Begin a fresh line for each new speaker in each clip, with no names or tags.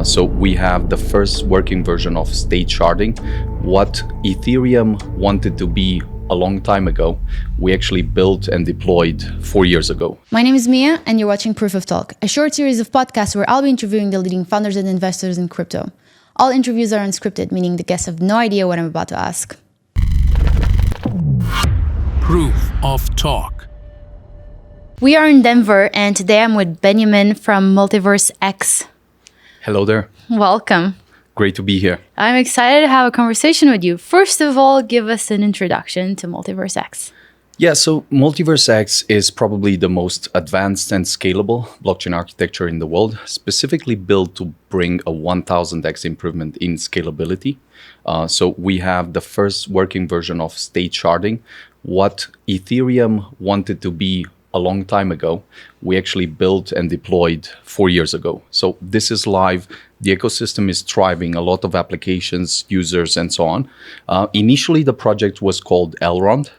So we have the first working version of state sharding. What Ethereum wanted to be a long time ago, we actually built and deployed 4 years ago.
My name is Mia, and you're watching Proof of Talk, a short series of podcasts where I'll be interviewing the leading founders and investors in crypto. All interviews are unscripted, meaning the guests have no idea what I'm about to ask.
Proof of Talk.
We are in Denver, and today I'm with Beniamin from MultiversX.
Hello there.
Welcome.
Great to be here.
I'm excited to have a conversation with you. First of all, give us an introduction to MultiversX.
Yeah, so MultiversX is probably the most advanced and scalable blockchain architecture in the world, specifically built to bring a 1000x improvement in scalability. So we have the first working version of state sharding. What Ethereum wanted to be a long time ago, we actually built and deployed 4 years ago. So this is live. The ecosystem is thriving, a lot of applications, users, and so on. Initially, the project was called Elrond.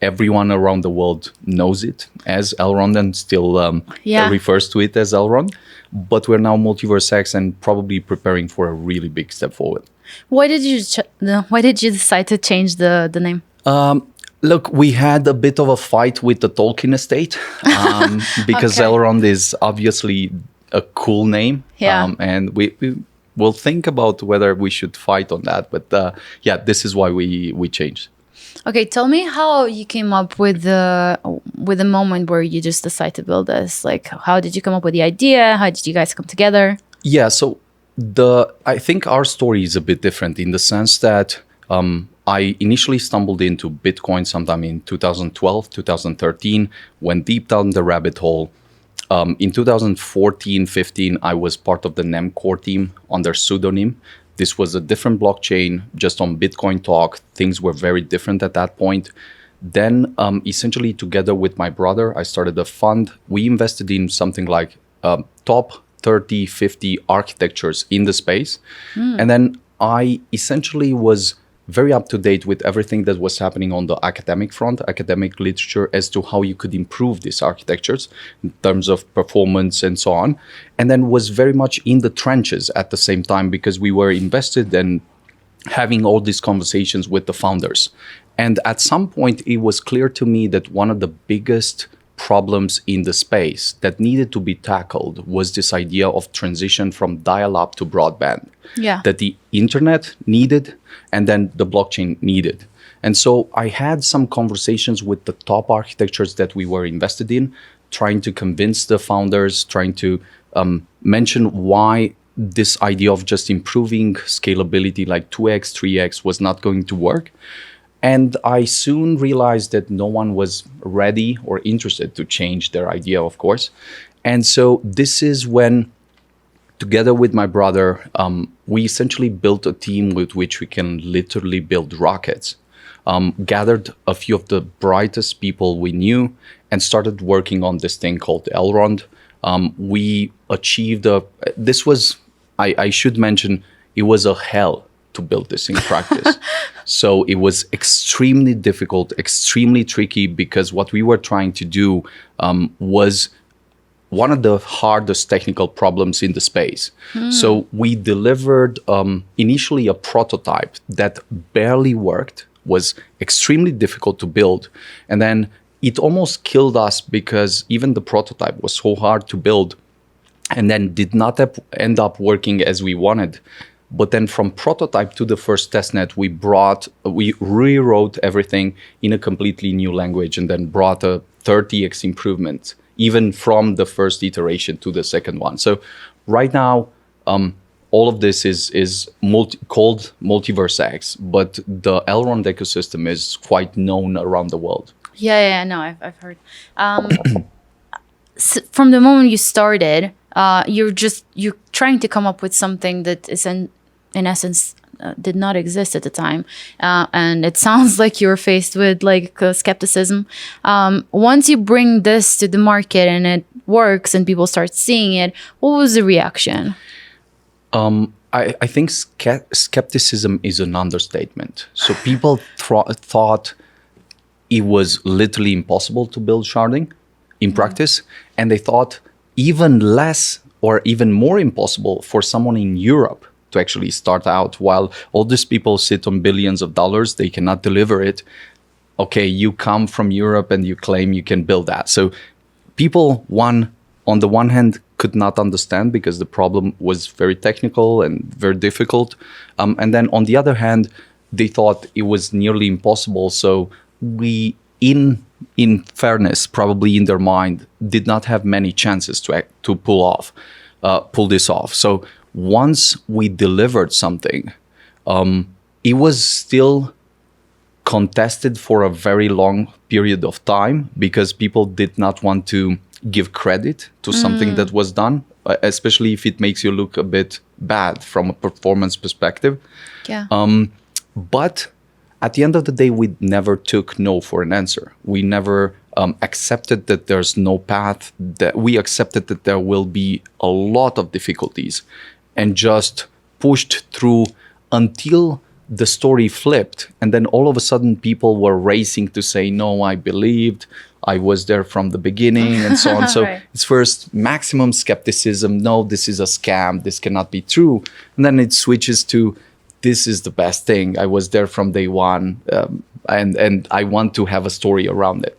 Everyone around the world knows it as Elrond and still refers to it as Elrond. But we're now MultiversX and probably preparing for a really big step forward.
Why did you decide to change the name?
Look, we had a bit of a fight with the Tolkien estate because Elrond is obviously a cool name.
Yeah.
And we will think about whether we should fight on that. But this is why we changed.
Okay, tell me how you came up with the moment where you just decided to build this. Like, how did you come up with the idea? How did you guys come together?
Yeah, so I think our story is a bit different in the sense that I initially stumbled into Bitcoin sometime in 2012, 2013, went deep down the rabbit hole. In 2014, 15, I was part of the NEM core team under pseudonym. This was a different blockchain, just on Bitcoin talk. Things were very different at that point. Then, essentially, together with my brother, I started a fund. We invested in something like top 30, 50 architectures in the space. And then I essentially was very up to date with everything that was happening on the academic front, academic literature as to how you could improve these architectures in terms of performance and so on. And then was very much in the trenches at the same time because we were invested and having all these conversations with the founders. And at some point, it was clear to me that one of the biggest problems in the space that needed to be tackled was this idea of transition from dial-up to broadband.
Yeah.
That the internet needed and then the blockchain needed. And so I had some conversations with the top architectures that we were invested in, trying to convince the founders, trying to mention why this idea of just improving scalability like 2x, 3x was not going to work. And I soon realized that no one was ready or interested to change their idea, of course. And so this is when, together with my brother, we essentially built a team with which we can literally build rockets. Gathered a few of the brightest people we knew and started working on this thing called Elrond. We achieved I should mention, it was a hell to build this in practice. So it was extremely difficult, extremely tricky, because what we were trying to do was one of the hardest technical problems in the space. So we delivered initially a prototype that barely worked, was extremely difficult to build. And then it almost killed us because even the prototype was so hard to build and then did not end up working as we wanted. But then from prototype to the first testnet, we rewrote everything in a completely new language and then brought a 30x improvement, even from the first iteration to the second one. So right now, all of this is called MultiversX, but the Elrond ecosystem is quite known around the world.
No, I've heard. From the moment you started, you're trying to come up with something that is in essence did not exist at the time, and it sounds like you were faced with skepticism. Once you bring this to the market and it works and people start seeing it, what was the reaction?
I think skepticism is an understatement. So people thought it was literally impossible to build sharding in practice, and they thought even less or even more impossible for someone in Europe to actually start out. While all these people sit on billions of dollars, they cannot deliver it. Okay, you come from Europe and you claim you can build that. So people, on the one hand, could not understand because the problem was very technical and very difficult. And then on the other hand, they thought it was nearly impossible. So we, in fairness, probably in their mind, did not have many chances to pull this off. So once we delivered something, it was still contested for a very long period of time because people did not want to give credit to something that was done, especially if it makes you look a bit bad from a performance perspective.
Yeah.
But at the end of the day, we never took no for an answer. We never accepted that there's no path. That we accepted that there will be a lot of difficulties and just pushed through until the story flipped. And then all of a sudden people were racing to say, no, I believed, I was there from the beginning and so on. So
Right.
it's first maximum skepticism. No, this is a scam. This cannot be true. And then it switches to, this is the best thing. I was there from day one. And I want to have a story around it.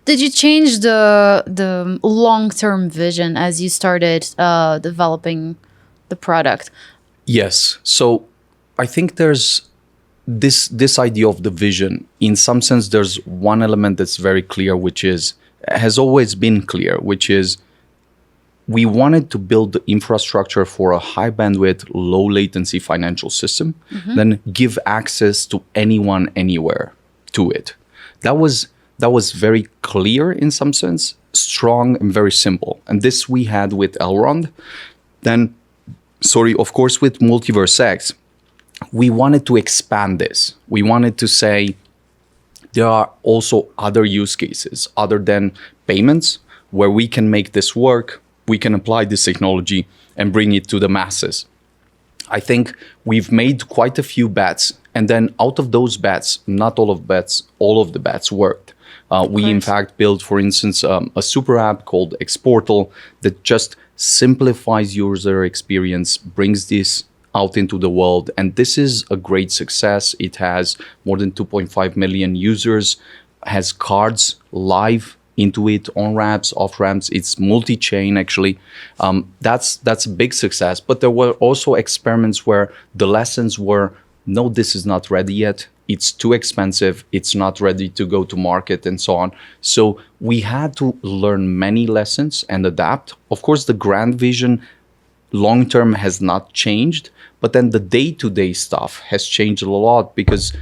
Did you change the long-term vision as you started developing the product?
Yes. So I think there's this idea of the vision. In some sense, there's one element that's very clear, which has always been clear, which is we wanted to build the infrastructure for a high bandwidth, low latency financial system, then give access to anyone, anywhere to it. That was very clear in some sense, strong and very simple. And this we had with Elrond. Then, of course, with MultiversX, we wanted to expand this. We wanted to say there are also other use cases other than payments where we can make this work, we can apply this technology and bring it to the masses. I think we've made quite a few bets, and then out of those bets, not all of the bets worked. We in fact built, for instance, a super app called Exportal that just simplifies user experience, brings this out into the world. And this is a great success. It has more than 2.5 million users, has cards live into it, on ramps, off ramps. It's multi-chain actually. That's a big success. But there were also experiments where the lessons were, no, this is not ready yet. It's too expensive. It's not ready to go to market and so on. So we had to learn many lessons and adapt. Of course, the grand vision long-term has not changed, but then the day-to-day stuff has changed a lot because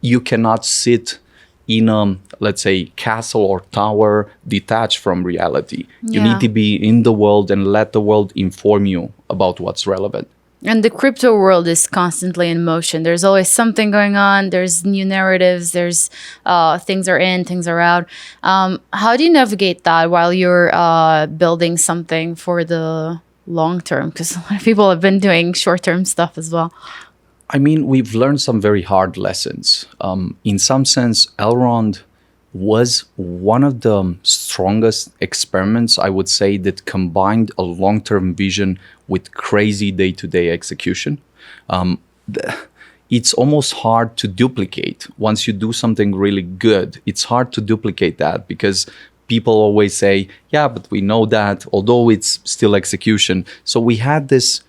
you cannot sit in a, let's say, castle or tower detached from reality. You
Yeah.
need to be in the world and let the world inform you about what's relevant.
And the crypto world is constantly in motion. There's always something going on. There's new narratives. There's things are in, things are out. How do you navigate that while you're building something for the long term? Because a lot of people have been doing short term stuff as well.
I mean, we've learned some very hard lessons. In some sense, Elrond was one of the strongest experiments, I would say, that combined a long-term vision with crazy day-to-day execution. It's almost hard to duplicate. Once you do something really good, it's hard to duplicate that because people always say, yeah, but we know that, although it's still execution. So we had this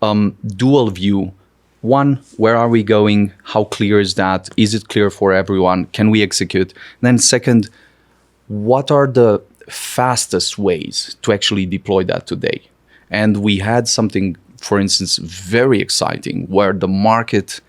dual view. One, where are we going? How clear is that? Is it clear for everyone? Can we execute? And then second, what are the fastest ways to actually deploy that today? And we had something, for instance, very exciting where the market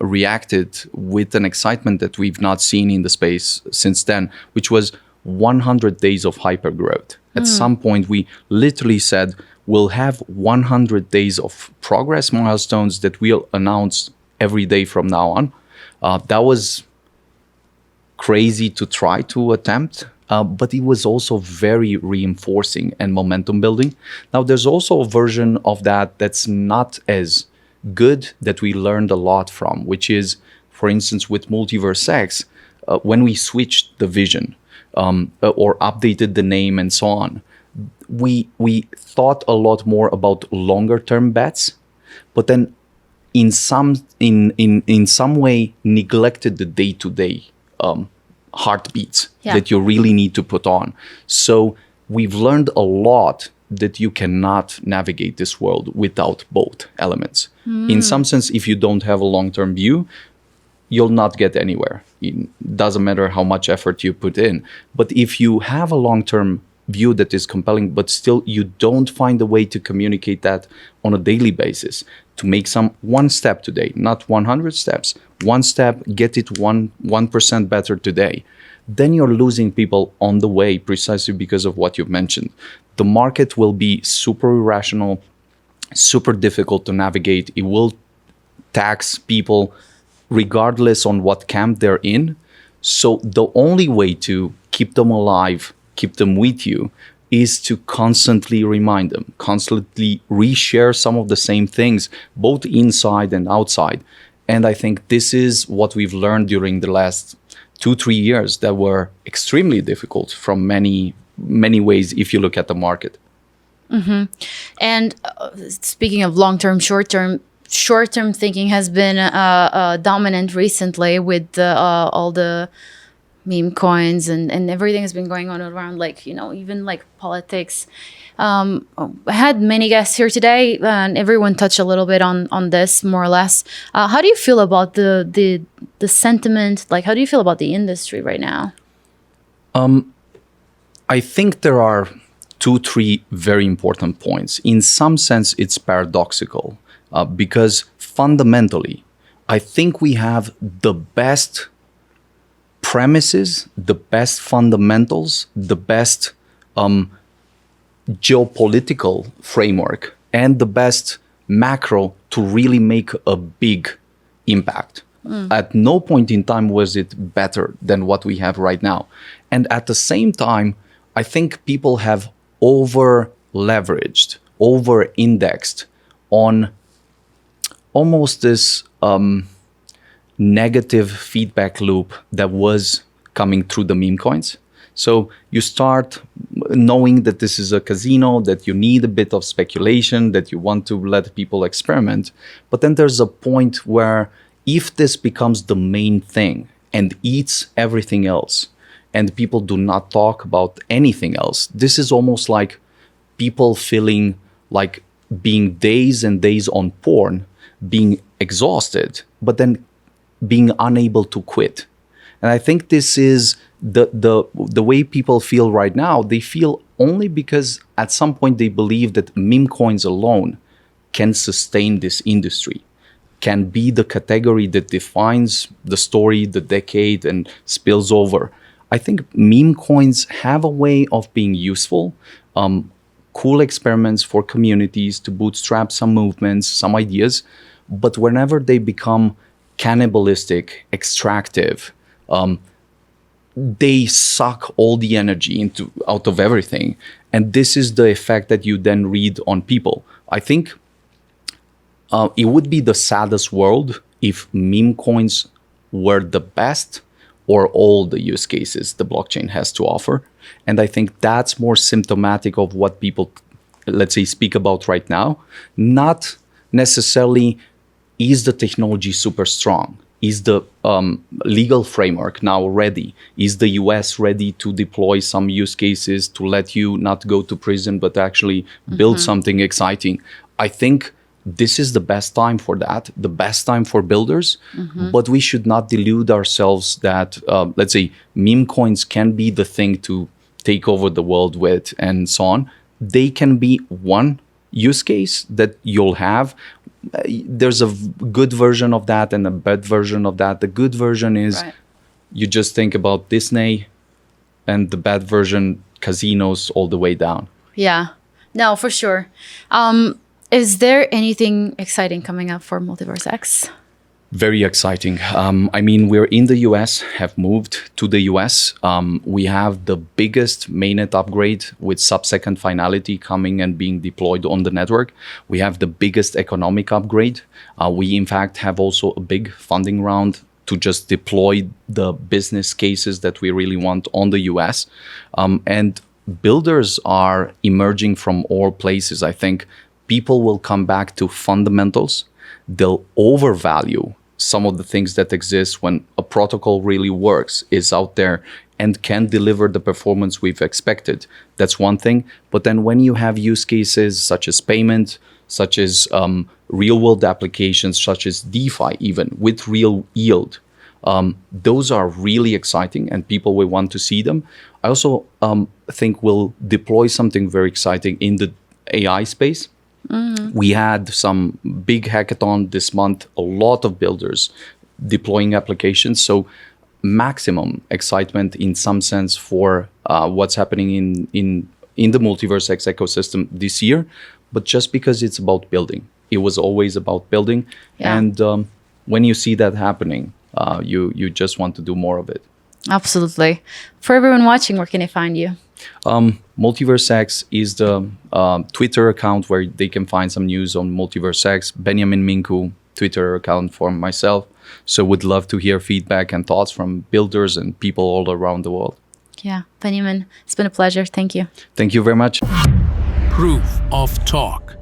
reacted with an excitement that we've not seen in the space since then, which was 100 days of hypergrowth. At some point, we literally said, we'll have 100 days of progress milestones that we'll announce every day from now on. That was crazy to try to attempt, but it was also very reinforcing and momentum building. Now, there's also a version of that that's not as good that we learned a lot from, which is, for instance, with MultiversX, when we switched the vision or updated the name and so on, we thought a lot more about longer term bets, but then in some way neglected the day-to-day heartbeats that you really need to put on. So we've learned a lot that you cannot navigate this world without both elements. In some sense, if you don't have a long-term view, you'll not get anywhere. It doesn't matter how much effort you put in. But if you have a long-term view that is compelling, but still you don't find a way to communicate that on a daily basis, to make one step today, not 100 steps, one step, get it 1% better today, then you're losing people on the way precisely because of what you've mentioned. The market will be super irrational, super difficult to navigate. It will tax people regardless on what camp they're in. So the only way to keep them alive, keep them with you, is to constantly remind them, constantly reshare some of the same things, both inside and outside. And I think this is what we've learned during the last 2-3 years that were extremely difficult from many ways if you look at the market.
And speaking of long-term, short-term thinking has been dominant recently with all the meme coins and everything has been going on around, like, even like politics. I had many guests here today and everyone touched a little bit on this more or less. How do you feel about the sentiment? Like, how do you feel about the industry right now?
I think there are 2-3 very important points. In some sense, it's paradoxical because fundamentally, I think we have the best premises, the best fundamentals, the best geopolitical framework, and the best macro to really make a big impact. At no point in time was it better than what we have right now. And at the same time, I think people have over-leveraged, over-indexed on almost this negative feedback loop that was coming through the meme coins. So you start knowing that this is a casino, that you need a bit of speculation, that you want to let people experiment. But then there's a point where if this becomes the main thing and eats everything else, and people do not talk about anything else, this is almost like people feeling like being days and days on porn, being exhausted, but then being unable to quit. And I think this is the way people feel right now. They feel only because at some point they believe that meme coins alone can sustain this industry, can be the category that defines the story, the decade, and spills over. I think meme coins have a way of being useful, cool experiments for communities to bootstrap some movements, some ideas. But whenever they become cannibalistic, extractive, they suck all the energy out of everything. And this is the effect that you then read on people. I think it would be the saddest world if meme coins were the best or all the use cases the blockchain has to offer. And I think that's more symptomatic of what people, let's say, speak about right now. Not necessarily, is the technology super strong? Is the legal framework now ready? Is the US ready to deploy some use cases to let you not go to prison, but actually build something exciting? I think this is the best time for that, the best time for builders. But we should not delude ourselves that, let's say, meme coins can be the thing to take over the world with and so on. They can be one use case that you'll have. There's a good version of that and a bad version of that. The good version is you just think about Disney, and the bad version, casinos all the way down. Yeah,
no, for sure. Is there anything exciting coming up for MultiversX?
Very exciting. I mean, we're in the US, have moved to the US. We have the biggest mainnet upgrade with sub-second finality coming and being deployed on the network. We have the biggest economic upgrade. We, in fact, have also a big funding round to just deploy the business cases that we really want on the US. And builders are emerging from all places. I think people will come back to fundamentals. They'll overvalue some of the things that exist when a protocol really works, is out there, and can deliver the performance we've expected. That's one thing. But then when you have use cases such as payment, such as real world applications, such as DeFi, even with real yield, those are really exciting and people will want to see them. I also think we'll deploy something very exciting in the AI space. We had some big hackathon this month, a lot of builders deploying applications. So maximum excitement in some sense for what's happening in the MultiversX ecosystem this year. But just because it's about building, it was always about building.
Yeah.
And when you see that happening, you just want to do more of it.
Absolutely. For everyone watching, where can I find you?
MultiversX is the Twitter account where they can find some news on MultiversX. Beniamin Mincu, Twitter account for myself. So would love to hear feedback and thoughts from builders and people all around the world.
Yeah, Beniamin, it's been a pleasure. Thank you.
Thank you very much.
Proof of Talk.